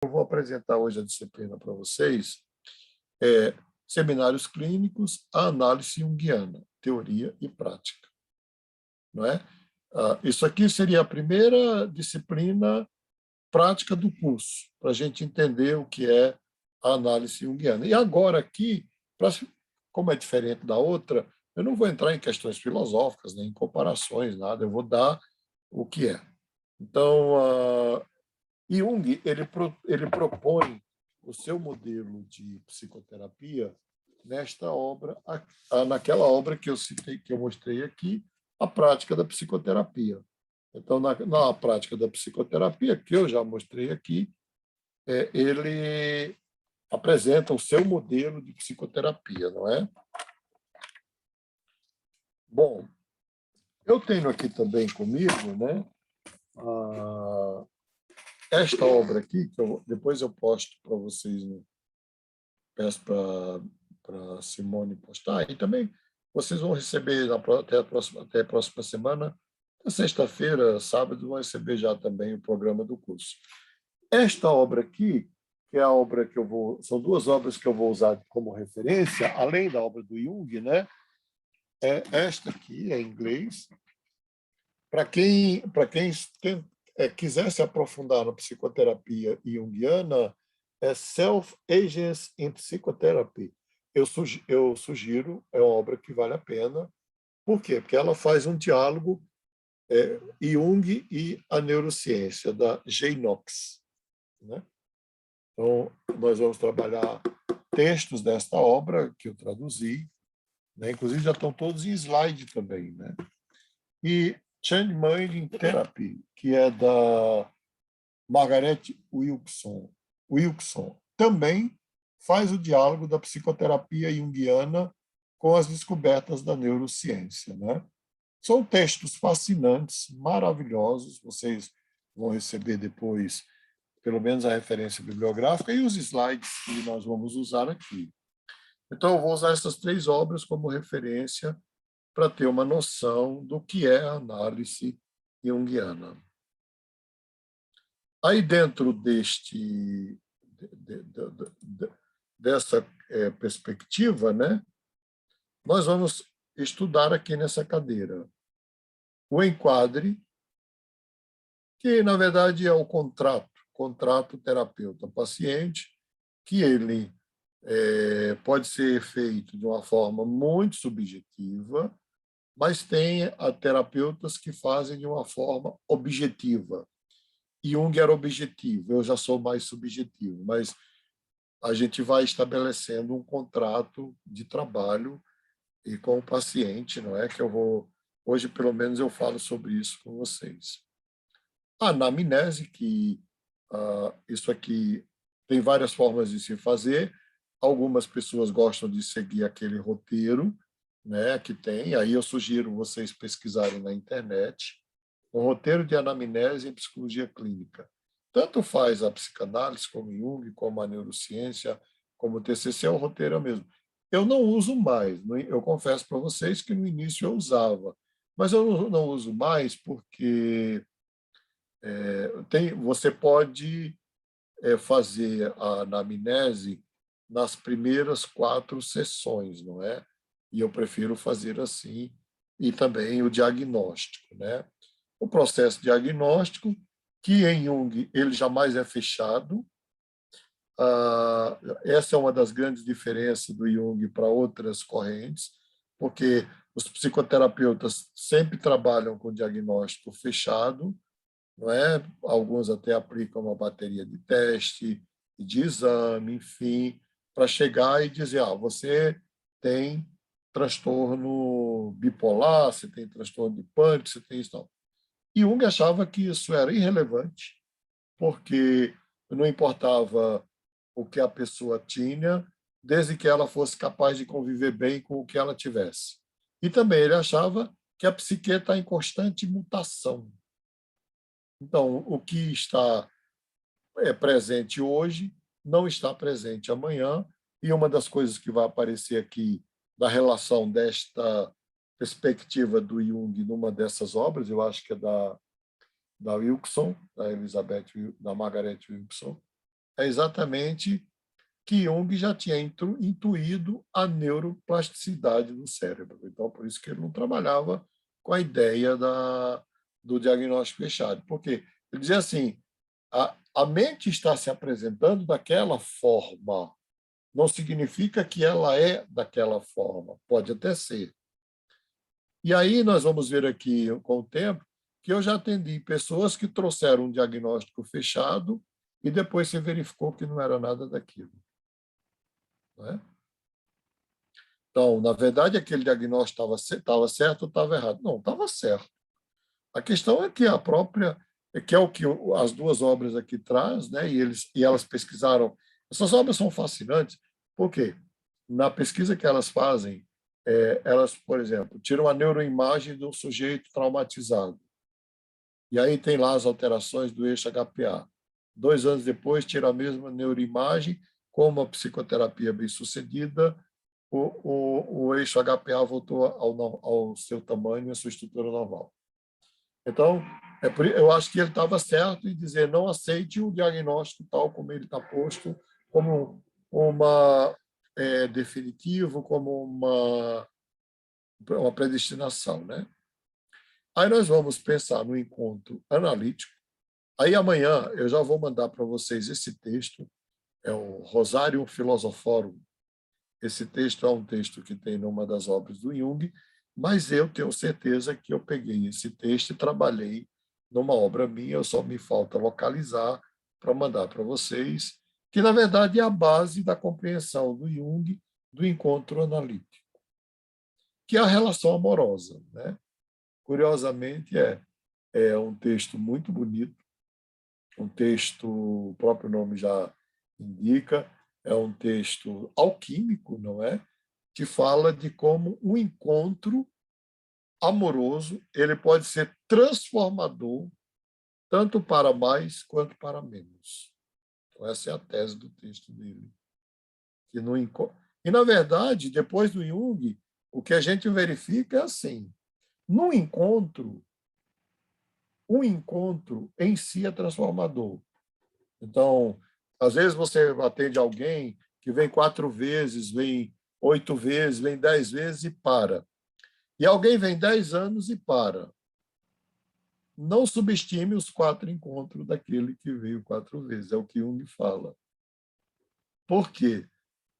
Eu vou apresentar hoje a disciplina para vocês, Seminários Clínicos, a Análise Junguiana, Teoria e Prática. Não é? Isso aqui seria a primeira disciplina prática do curso, para a gente entender o que é a análise junguiana. E agora aqui, como é diferente da outra, eu não vou entrar em questões filosóficas, nem em comparações, nada, eu vou dar o que é. Então, Jung ele propõe o seu modelo de psicoterapia nesta obra, naquela obra que eu citei, que eu mostrei aqui, a prática da psicoterapia. Então, na prática da psicoterapia, que eu já mostrei aqui, ele apresenta o seu modelo de psicoterapia, não é? Bom, eu tenho aqui também comigo, né, esta obra aqui, que depois eu posto para vocês, peço para Simone postar, e também vocês vão receber até a próxima semana, na sexta-feira, sábado, vão receber já também o programa do curso. Esta obra aqui, que é a obra que são duas obras que eu vou usar como referência, além da obra do Jung, né? É esta aqui, é em inglês. Para quem quiser se aprofundar na psicoterapia junguiana, é Self-Agency in Psychotherapy. Eu sugiro, é uma obra que vale a pena. Por quê? Porque ela faz um diálogo Jung e a neurociência, da Jay Knox. Né? Então, nós vamos trabalhar textos desta obra que eu traduzi, né? Inclusive já estão todos em slide também. Né? E Change Mind Therapy, que é da Margaret Wilson, também faz o diálogo da psicoterapia junguiana com as descobertas da neurociência. Né? São textos fascinantes, maravilhosos, vocês vão receber depois pelo menos a referência bibliográfica e os slides que nós vamos usar aqui. Então, eu vou usar essas três obras como referência para ter uma noção do que é a análise junguiana. Aí, dentro dessa perspectiva, né, nós vamos estudar aqui nessa cadeira o enquadre, que, na verdade, é o contrato terapeuta-paciente, que ele pode ser feito de uma forma muito subjetiva, mas tem terapeutas que fazem de uma forma objetiva. Jung era objetivo, eu já sou mais subjetivo, mas a gente vai estabelecendo um contrato de trabalho e com o paciente, não é? Que hoje, pelo menos, eu falo sobre isso com vocês. A anamnese, que isso aqui tem várias formas de se fazer. Algumas pessoas gostam de seguir aquele roteiro, né, que tem. Aí eu sugiro vocês pesquisarem na internet o roteiro de anamnese em psicologia clínica. Tanto faz a psicanálise, como Jung, como a neurociência, como o TCC, o roteiro é o mesmo. Eu não uso mais. Eu confesso para vocês que no início eu usava, mas eu não uso mais porque você pode fazer a anamnese nas primeiras 4 sessões, não é? E eu prefiro fazer assim, e também o diagnóstico, né? O processo diagnóstico, que em Jung ele jamais é fechado. Essa é uma das grandes diferenças do Jung para outras correntes, porque os psicoterapeutas sempre trabalham com diagnóstico fechado, não é? Alguns até aplicam uma bateria de teste, de exame, enfim, para chegar e dizer, você tem transtorno bipolar, você tem transtorno de pânico, você tem isso. Não. E Jung achava que isso era irrelevante, porque não importava o que a pessoa tinha, desde que ela fosse capaz de conviver bem com o que ela tivesse. E também ele achava que a psique está em constante mutação. Então, o que está presente hoje não está presente amanhã, e uma das coisas que vai aparecer aqui da relação desta perspectiva do Jung numa dessas obras, eu acho que é da Wilson, da Margaret Wilson, é exatamente que Jung já tinha intuído a neuroplasticidade do cérebro. Então, por isso que ele não trabalhava com a ideia do diagnóstico fechado. Porque ele dizia assim, a mente está se apresentando daquela forma, não significa que ela é daquela forma, pode até ser. E aí nós vamos ver aqui, com o tempo, que eu já atendi pessoas que trouxeram um diagnóstico fechado e depois se verificou que não era nada daquilo. Não é? Então, na verdade, aquele diagnóstico estava certo ou estava errado? Não, estava certo. A questão é que a própria, que é o que as duas obras aqui traz, né? E elas pesquisaram. Essas obras são fascinantes, porque na pesquisa que elas fazem, elas, por exemplo, tiram a neuroimagem do sujeito traumatizado. E aí tem lá as alterações do eixo HPA. 2 anos depois, tira a mesma neuroimagem, com uma psicoterapia bem-sucedida, o eixo HPA voltou ao seu tamanho e à sua estrutura normal. Então, eu acho que ele estava certo em dizer não aceite o diagnóstico tal como ele está posto, como uma definitivo, como uma predestinação, né? Aí nós vamos pensar no encontro analítico. Aí amanhã eu já vou mandar para vocês esse texto, é o Rosarium Philosophorum. Esse texto é um texto que tem numa das obras do Jung, mas eu tenho certeza que eu peguei esse texto e trabalhei numa obra minha, só me falta localizar para mandar para vocês, que na verdade é a base da compreensão do Jung do encontro analítico, que é a relação amorosa, né? Curiosamente, é um texto muito bonito, um texto, o próprio nome já indica, é um texto alquímico, não é? Que fala de como um encontro amoroso ele pode ser transformador tanto para mais quanto para menos. Então, essa é a tese do texto dele. Que no, e, na verdade, depois do Jung, o que a gente verifica é assim, no encontro, o encontro em si é transformador. Então, às vezes você atende alguém que vem 4 vezes, vem 8 vezes, vem 10 vezes e para. E alguém vem 10 anos e para. Não subestime os 4 encontros daquele que veio 4 vezes, é o que Jung fala. Por quê?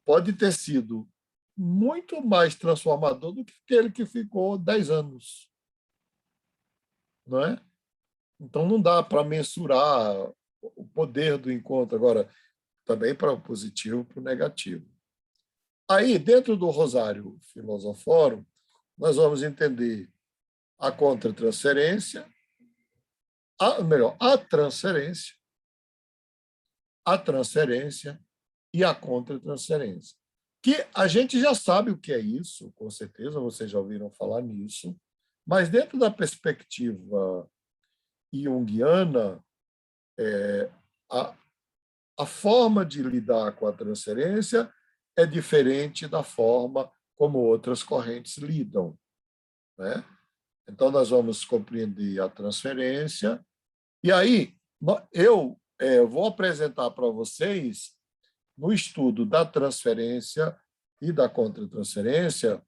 Pode ter sido muito mais transformador do que aquele que ficou 10 anos. Não é? Então, não dá para mensurar o poder do encontro. Agora, também para o positivo e para o negativo. Aí, dentro do Rosário Filosofórum, nós vamos entender a contratransferência, a transferência e a contratransferência. Que a gente já sabe o que é isso, com certeza, vocês já ouviram falar nisso, mas dentro da perspectiva junguiana, a, a forma de lidar com a transferência é diferente da forma como outras correntes lidam, né? Então, nós vamos compreender a transferência. E aí, eu vou apresentar para vocês, no estudo da transferência e da contratransferência,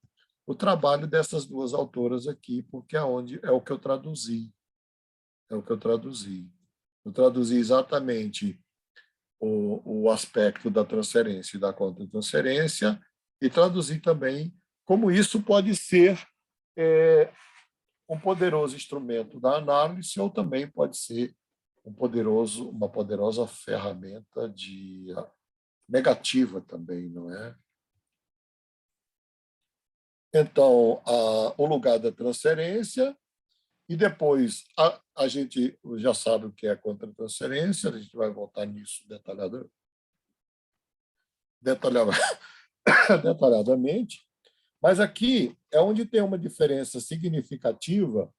o trabalho dessas duas autoras aqui, porque é o que eu traduzi. É o que eu traduzi. Eu traduzi exatamente o aspecto da transferência e da contratransferência e traduzi também como isso pode ser um poderoso instrumento da análise ou também pode ser uma poderosa ferramenta negativa também, não é? Então, o lugar da transferência e depois a gente já sabe o que é a contratransferência, a gente vai voltar nisso detalhadamente, mas aqui é onde tem uma diferença significativa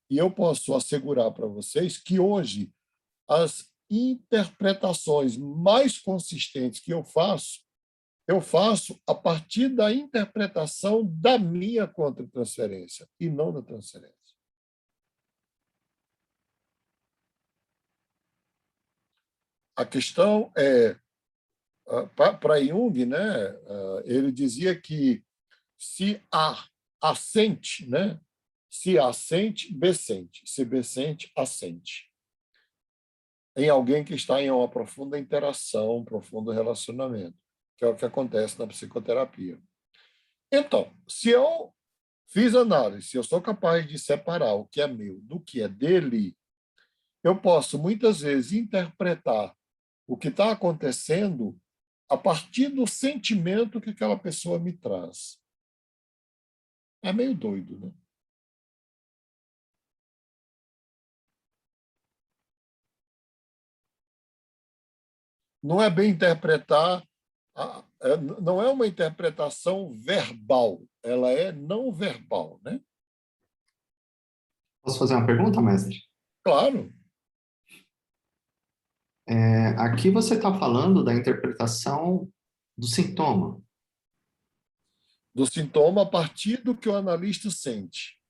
e eu posso assegurar para vocês que hoje as interpretações mais consistentes que eu faço a partir da interpretação da minha contratransferência e não da transferência. A questão é, para Jung, né, ele dizia que se A assente, né, se assente, B sente, se B sente, assente. Em alguém que está em uma profunda interação, um profundo relacionamento, que é o que acontece na psicoterapia. Então, se eu fiz análise, se eu sou capaz de separar o que é meu do que é dele, eu posso muitas vezes interpretar o que está acontecendo a partir do sentimento que aquela pessoa me traz. É meio doido, né? Não é bem interpretar, não é uma interpretação verbal, ela é não verbal, né? Posso fazer uma pergunta, mestre? Claro, Aqui você está falando da interpretação do sintoma. do sintoma a partir do que o analista sente.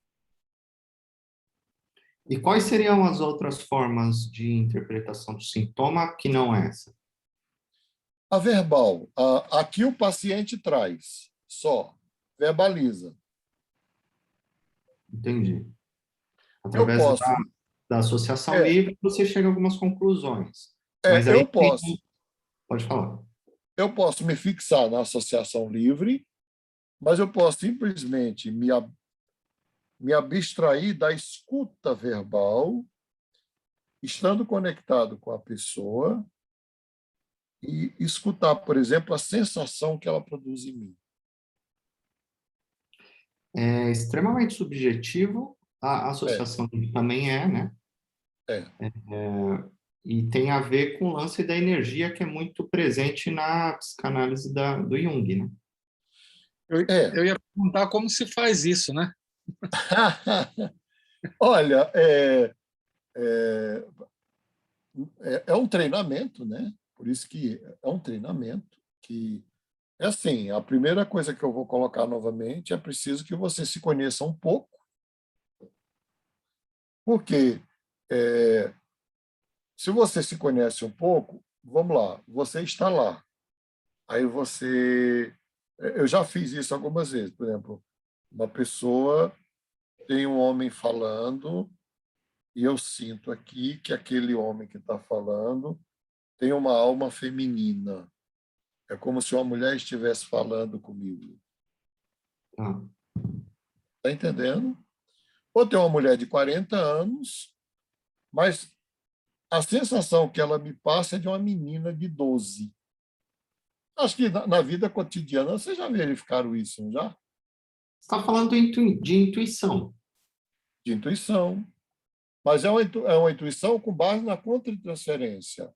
E quais seriam as outras formas de interpretação do sintoma que não essa? A verbal, aqui o paciente traz, só, verbaliza. Entendi. Eu Através posso, da associação é, livre, você chega a algumas conclusões. Mas aí eu posso, pode falar. eu posso me fixar na associação livre, mas eu posso simplesmente me abstrair da escuta verbal, estando conectado com a pessoa e escutar, por exemplo, a sensação que ela produz em mim. É extremamente subjetivo, a É, associação livre também é, né? é. E tem a ver com o lance da energia que é muito presente na psicanálise do Jung, né? É. Eu ia perguntar como se faz isso, né? Olha, é, é um treinamento, né? Por isso que é um treinamento que é assim, a primeira coisa que eu vou colocar novamente é preciso que você se conheça um pouco, porque é, se você se conhece um pouco, vamos lá, você está lá. Aí você. Eu já fiz isso algumas vezes, por exemplo, uma pessoa tem um homem falando e eu sinto aqui que aquele homem que está falando tem uma alma feminina. É como se uma mulher estivesse falando comigo. Ah, Está entendendo? Ou tem uma mulher de 40 anos, mas a sensação que ela me passa é de uma menina de 12. Acho que na vida cotidiana vocês já verificaram isso, não já? você está falando de intuição. De intuição. Mas é uma intuição com base na contratransferência.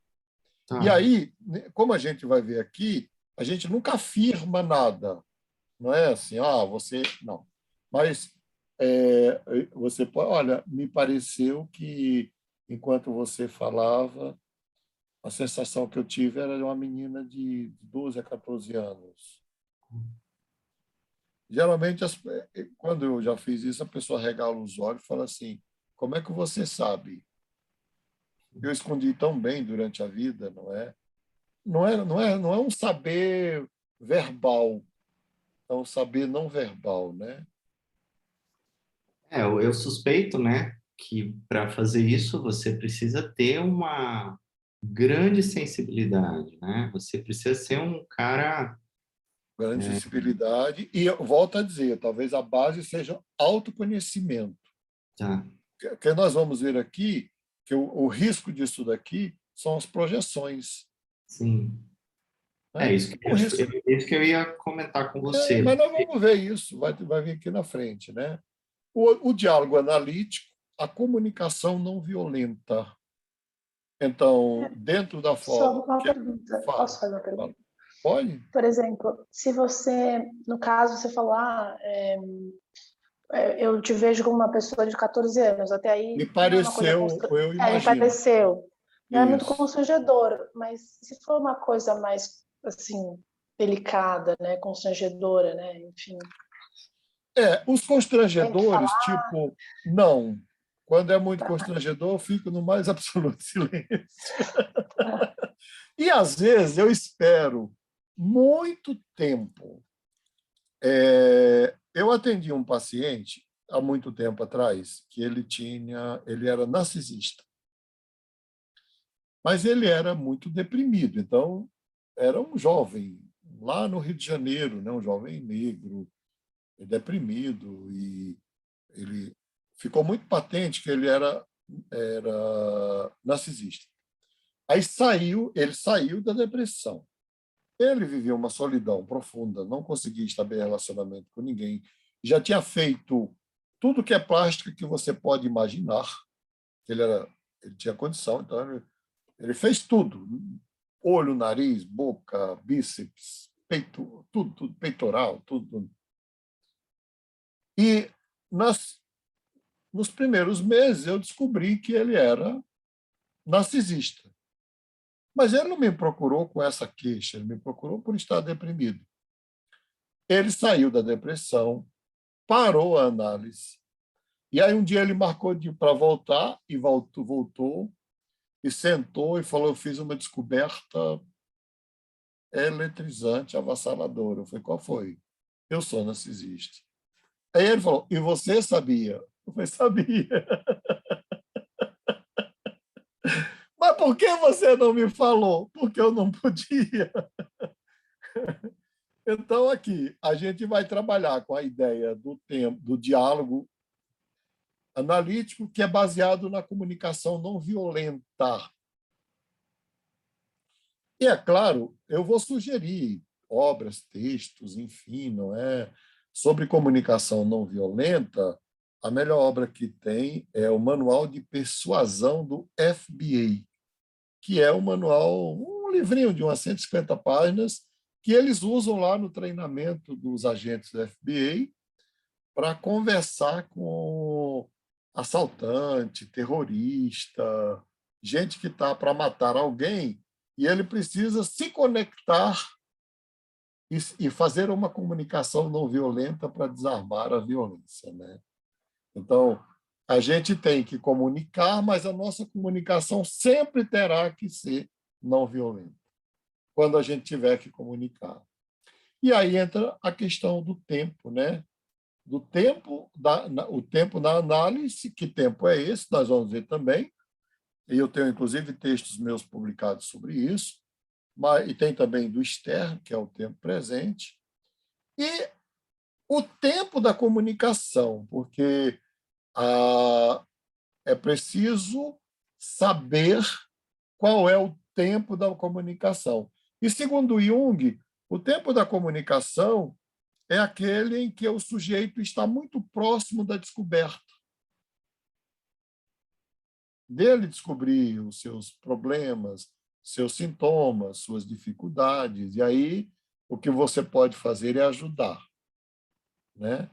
E Tá. aí, né, como a gente vai ver aqui, a gente nunca afirma nada. Não é assim, você. Não. Mas você pode. Olha, me pareceu que, enquanto você falava, a sensação que eu tive era de uma menina de 12 a 14 anos. Geralmente, quando eu já fiz isso, a pessoa regala os olhos e fala assim: como é que você sabe? Eu escondi tão bem durante a vida, não é? Não é um saber verbal, é um saber não verbal, né? Eu suspeito, né, que para fazer isso você precisa ter uma grande sensibilidade, né? Você precisa ser um cara. Grande sensibilidade. E eu volto a dizer, talvez a base seja autoconhecimento. Tá, Que nós vamos ver aqui que o risco disso daqui são as projeções. sim. Né? O risco, É isso que eu ia comentar com você. mas nós vamos ver isso, vai vir aqui na frente. Né? O diálogo analítico, a comunicação não violenta. Então, dentro da Só forma. uma pergunta. Fala, Posso fazer uma fala. pergunta? Pode? Por exemplo, se você, no caso, você falou, eu te vejo como uma pessoa de 14 anos, até aí Me não é uma coisa pareceu, eu me imagino. pareceu. Não é muito Isso. constrangedor, mas se for uma coisa mais, assim, delicada, né, constrangedora, né, enfim. Os Tem que constrangedores, falar. tipo, não. Quando é muito constrangedor, eu fico no mais absoluto silêncio. E, às vezes, eu espero muito tempo. Eu atendi um paciente há muito tempo atrás que ele era narcisista, mas ele era muito deprimido. Então, era um jovem lá no Rio de Janeiro, né? Um jovem negro, deprimido, e ele ficou muito patente que ele era narcisista. Aí ele saiu da depressão. Ele vivia uma solidão profunda, não conseguia estabelecer relacionamento com ninguém, já tinha feito tudo que é plástica que você pode imaginar. Ele tinha condição, então ele fez tudo: olho, nariz, boca, bíceps, peito, tudo, peitoral, tudo. E nos primeiros meses eu descobri que ele era narcisista. Mas ele não me procurou com essa queixa, ele me procurou por estar deprimido. Ele saiu da depressão, parou a análise, e aí um dia ele marcou para voltar, e voltou, e sentou e falou: eu fiz uma descoberta eletrizante, avassaladora. Eu falei: qual foi? Eu sou narcisista. Aí ele falou: e você sabia? Eu falei: sabia. Mas por que você não me falou? Porque eu não podia. Então, aqui, a gente vai trabalhar com a ideia do tempo, do diálogo analítico, que é baseado na comunicação não violenta. E, é claro, eu vou sugerir obras, textos, enfim, não é? Sobre comunicação não violenta, a melhor obra que tem é o Manual de Persuasão do FBA, que é um manual, um livrinho de umas 150 páginas, que eles usam lá no treinamento dos agentes do FBI para conversar com assaltante, terrorista, gente que está para matar alguém, e ele precisa se conectar e fazer uma comunicação não violenta para desarmar a violência, né? Então, a gente tem que comunicar, mas a nossa comunicação sempre terá que ser não violenta, quando a gente tiver que comunicar. E aí entra a questão do tempo, né? Do tempo, o tempo na análise, que tempo é esse, nós vamos ver também, e eu tenho, inclusive, textos meus publicados sobre isso, e tem também do externo, que é o tempo presente, e o tempo da comunicação, porque é preciso saber qual é o tempo da comunicação. E, segundo Jung, o tempo da comunicação é aquele em que o sujeito está muito próximo da descoberta, dele descobrir os seus problemas, seus sintomas, suas dificuldades, e aí o que você pode fazer é ajudar, né?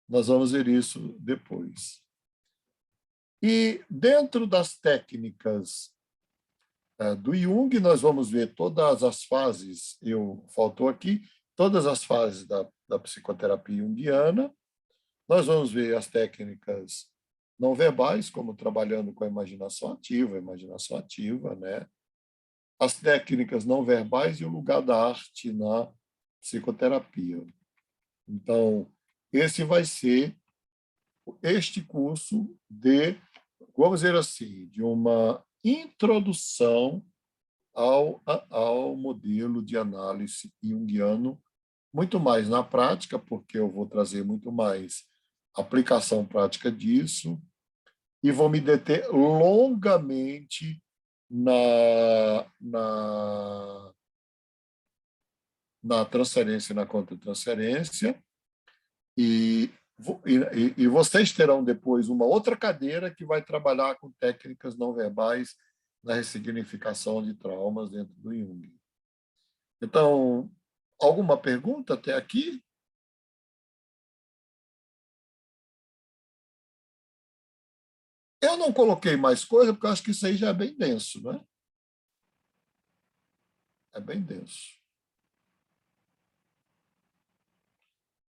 Nós vamos ver isso depois. E dentro das técnicas do Jung, nós vamos ver todas as fases, faltou aqui, todas as fases da psicoterapia junguiana. Nós vamos ver as técnicas não verbais, como trabalhando com a imaginação ativa, né? As técnicas não verbais e o lugar da arte na psicoterapia. Então, esse vai ser este curso vamos dizer assim, de uma introdução ao modelo de análise junguiano, muito mais na prática, porque eu vou trazer muito mais aplicação prática disso, e vou me deter longamente na transferência e na contra-transferência, e vocês terão depois uma outra cadeira que vai trabalhar com técnicas não verbais na ressignificação de traumas dentro do Jung. Então, alguma pergunta até aqui? Eu não coloquei mais coisa, porque eu acho que isso aí já é bem denso, né? É bem denso.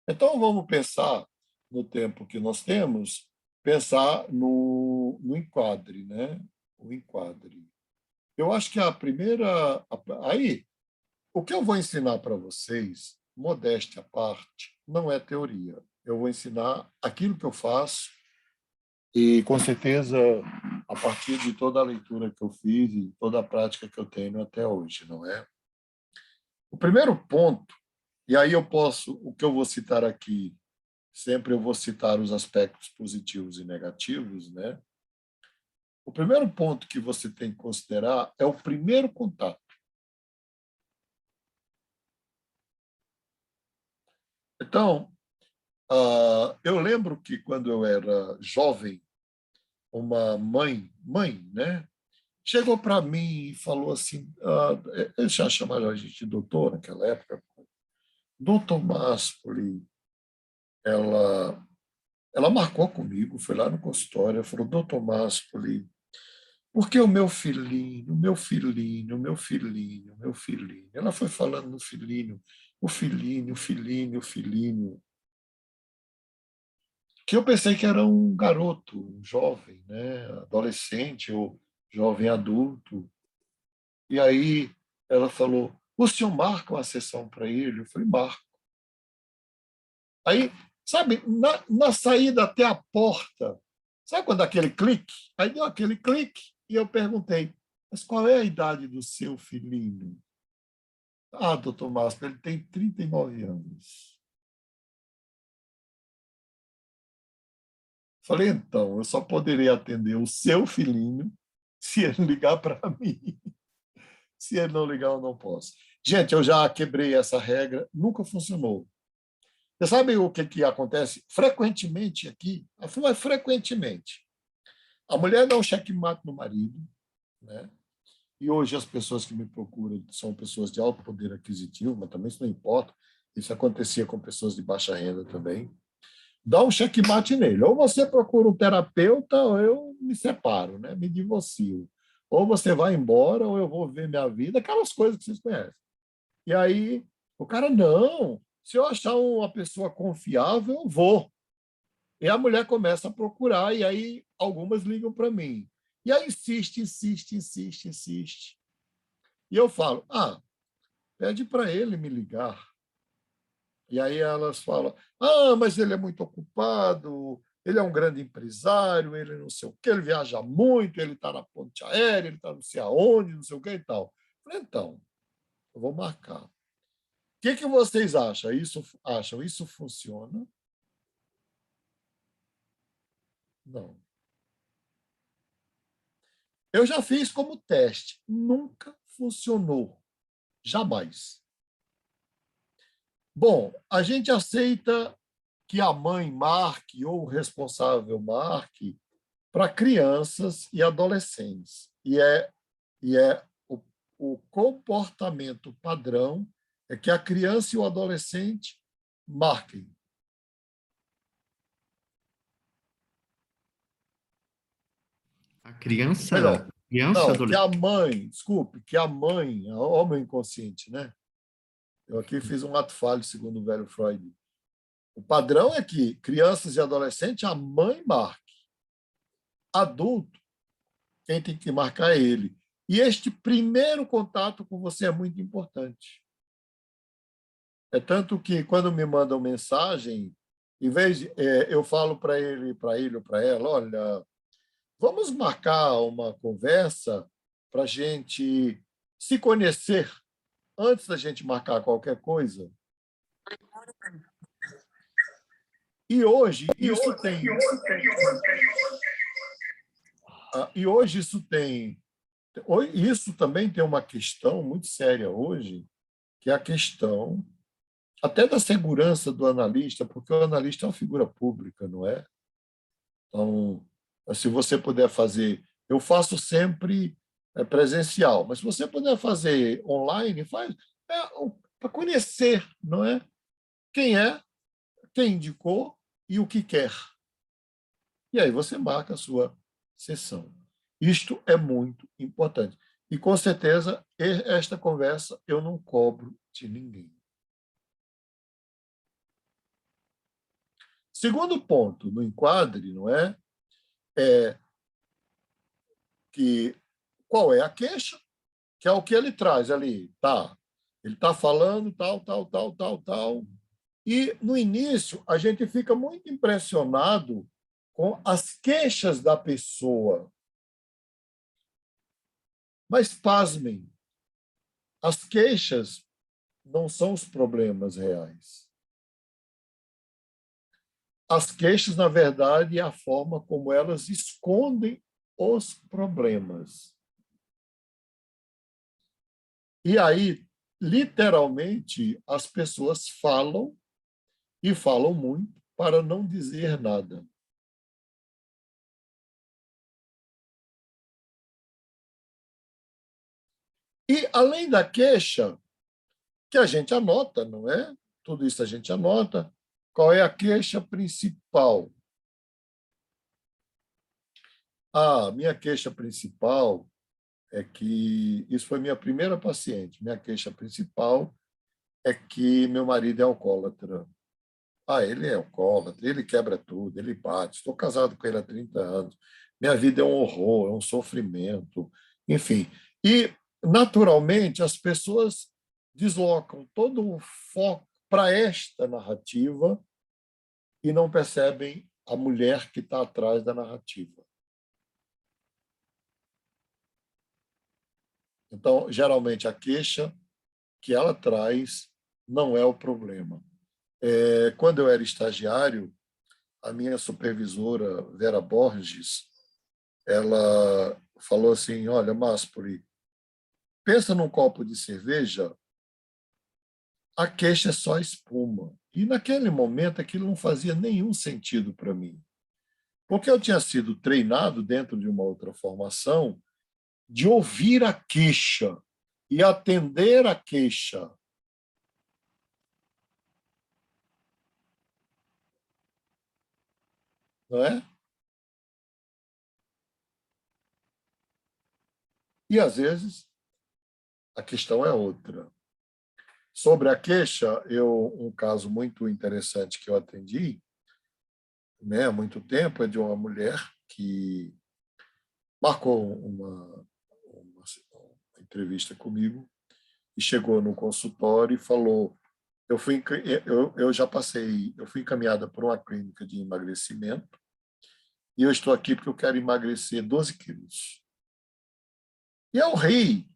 Então, vamos pensar no tempo que nós temos, pensar no enquadre, né? O enquadre. Eu acho que a primeira... Aí, o que eu vou ensinar para vocês, modéstia à parte, não é teoria. Eu vou ensinar aquilo que eu faço e, com certeza, a partir de toda a leitura que eu fiz e toda a prática que eu tenho até hoje, não é? O primeiro ponto, e aí eu posso, o que eu vou citar aqui, sempre eu vou citar os aspectos positivos e negativos, né? O primeiro ponto que você tem que considerar é o primeiro contato. Então, eu lembro que quando eu era jovem, uma mãe, né, chegou para mim e falou assim, eu já chamava a gente de doutor naquela época, doutor Maspoli, ela marcou comigo, foi lá no consultório, falou, doutor Maspoli, por que o meu filhinho, meu filhinho, meu filhinho, meu filhinho? Ela foi falando no filhinho, o filhinho, o filhinho, o filhinho, que eu pensei que era um garoto, um jovem, né, adolescente ou jovem adulto. E aí ela falou, o senhor marca uma sessão para ele? Eu falei, marco. Aí, sabe, na saída até a porta, sabe quando dá aquele clique? Aí deu aquele clique e eu perguntei, mas qual é a idade do seu filhinho? Ah, doutor Márcio, ele tem 39 anos. Falei, então, eu só poderia atender o seu filhinho se ele ligar para mim. Se ele não ligar, eu não posso. Gente, eu já quebrei essa regra, nunca funcionou. Você sabe o que acontece? Frequentemente aqui, frequentemente, a mulher dá um checkmate no marido, né? E hoje as pessoas que me procuram são pessoas de alto poder aquisitivo, mas também isso não importa. Isso acontecia com pessoas de baixa renda também. Dá um checkmate nele. Ou você procura um terapeuta, ou eu me separo, né? Me divorcio. Ou você vai embora, ou eu vou ver minha vida, aquelas coisas que vocês conhecem. E aí, o cara, não, se eu achar uma pessoa confiável, eu vou. E a mulher começa a procurar, e aí algumas ligam para mim. E aí insiste, insiste, insiste, insiste. E eu falo, pede para ele me ligar. E aí elas falam, mas ele é muito ocupado, ele é um grande empresário, ele não sei o quê, ele viaja muito, ele está na ponte aérea, ele está não sei aonde, não sei o quê e tal. Eu falei, então, eu vou marcar. O que vocês acham? Isso funciona? Não. Eu já fiz como teste, nunca funcionou, jamais. Bom, a gente aceita que a mãe marque ou o responsável marque para crianças e adolescentes. E é o comportamento padrão é que a criança e o adolescente marquem. A criança, Melhor, criança, não, que adolescente. a mãe, desculpe, que a mãe, o homem inconsciente, né? Eu aqui fiz um ato falho, segundo o velho Freud. O padrão é que crianças e adolescentes, a mãe marque. Adulto, quem tem que marcar é ele. E este primeiro contato com você é muito importante. É tanto que, quando me mandam mensagem, em vez de, eu falo para ele ou para ela, olha, vamos marcar uma conversa para a gente se conhecer antes da gente marcar qualquer coisa. E hoje isso também tem uma questão muito séria hoje, que é a questão até da segurança do analista, porque o analista é uma figura pública, não é? Então, se você puder fazer, eu faço sempre presencial, mas se você puder fazer online, faz para conhecer, não é? Quem indicou e o que quer. E aí você marca a sua sessão. Isto é muito importante. E, com certeza, esta conversa eu não cobro de ninguém. Segundo ponto no enquadre, não é? qual é a queixa, que é o que ele traz ali. Tá, ele está falando tal, tal, tal, tal, tal. E, no início, a gente fica muito impressionado com as queixas da pessoa. Mas, pasmem, as queixas não são os problemas reais. As queixas, na verdade, é a forma como elas escondem os problemas. E aí, literalmente, as pessoas falam, e falam muito, para não dizer nada. E, além da queixa, que a gente anota, não é? Tudo isso a gente anota. Qual é a queixa principal? Minha queixa principal é que... Isso foi minha primeira paciente. Minha queixa principal é que meu marido é alcoólatra. Ele é alcoólatra, ele quebra tudo, ele bate. Estou casado com ele há 30 anos. Minha vida é um horror, é um sofrimento. Enfim. E, naturalmente, as pessoas deslocam todo o foco para esta narrativa e não percebem a mulher que está atrás da narrativa. Então, geralmente, a queixa que ela traz não é o problema. Quando eu era estagiário, a minha supervisora, Vera Borges, ela falou assim, olha, Máspoli, pensa num copo de cerveja, a queixa é só espuma. E, naquele momento, aquilo não fazia nenhum sentido para mim. Porque eu tinha sido treinado dentro de uma outra formação de ouvir a queixa e atender a queixa. Não é? E, às vezes, a questão é outra. Sobre a queixa, um caso muito interessante que eu atendi, né, há muito tempo, é de uma mulher que marcou uma entrevista comigo e chegou no consultório e falou, eu já passei, eu fui encaminhada por uma clínica de emagrecimento e eu estou aqui porque eu quero emagrecer 12 quilos. E eu ri,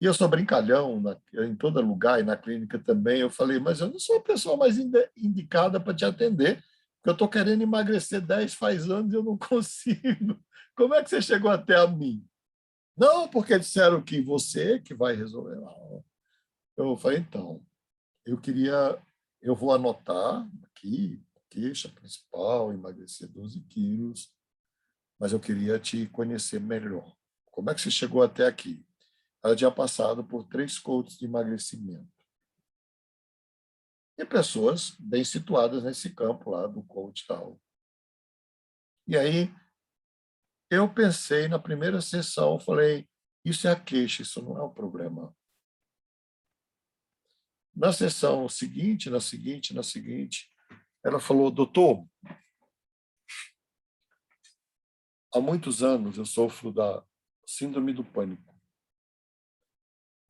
e eu sou brincalhão em todo lugar, e na clínica também. Eu falei, mas eu não sou a pessoa mais indicada para te atender, porque eu estou querendo emagrecer 10 faz anos e eu não consigo. Como é que você chegou até a mim? Não, porque disseram que você que vai resolver. Eu falei, então, eu vou anotar aqui, queixa principal, emagrecer 12 quilos, mas eu queria te conhecer melhor. Como é que você chegou até aqui? Ela tinha passado por 3 coaches de emagrecimento. E pessoas bem situadas nesse campo lá do coach tal. E aí, eu pensei na primeira sessão, falei, isso é a queixa, isso não é o problema. Na sessão seguinte, na seguinte, ela falou, doutor, há muitos anos eu sofro da síndrome do pânico.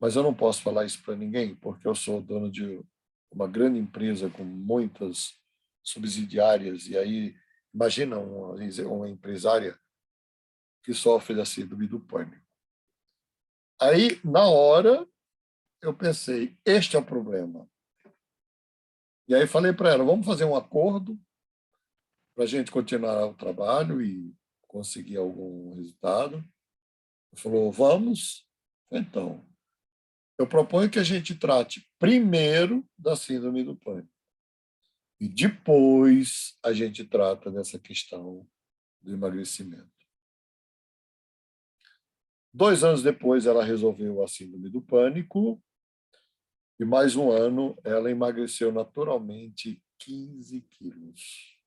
Mas eu não posso falar isso para ninguém, porque eu sou dono de uma grande empresa com muitas subsidiárias, e aí, imagina uma empresária que sofre da síndrome do pânico. Aí, na hora, eu pensei, este é o problema. E aí falei para ela, vamos fazer um acordo para a gente continuar o trabalho e conseguir algum resultado. Ela falou, vamos. Então, eu proponho que a gente trate primeiro da síndrome do pânico. E depois a gente trata dessa questão do emagrecimento. 2 anos depois, ela resolveu a síndrome do pânico e mais um ano ela emagreceu naturalmente 15 quilos.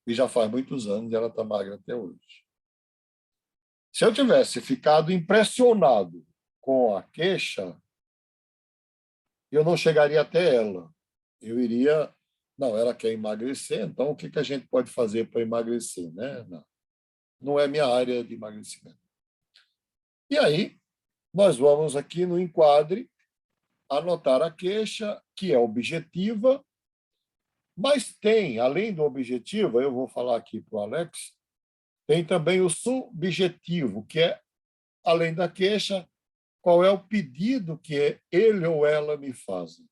E já faz muitos anos e ela está magra até hoje. Se eu tivesse ficado impressionado com a queixa, eu não chegaria até ela. Eu iria Não, ela quer emagrecer, então o que que a gente pode fazer para emagrecer, né? Não é minha área de emagrecimento. E aí, nós vamos aqui no enquadre anotar a queixa, que é objetiva, mas tem, além do objetivo, eu vou falar aqui para o Alex, tem também o subjetivo, que é, além da queixa, qual é o pedido que ele ou ela me fazem.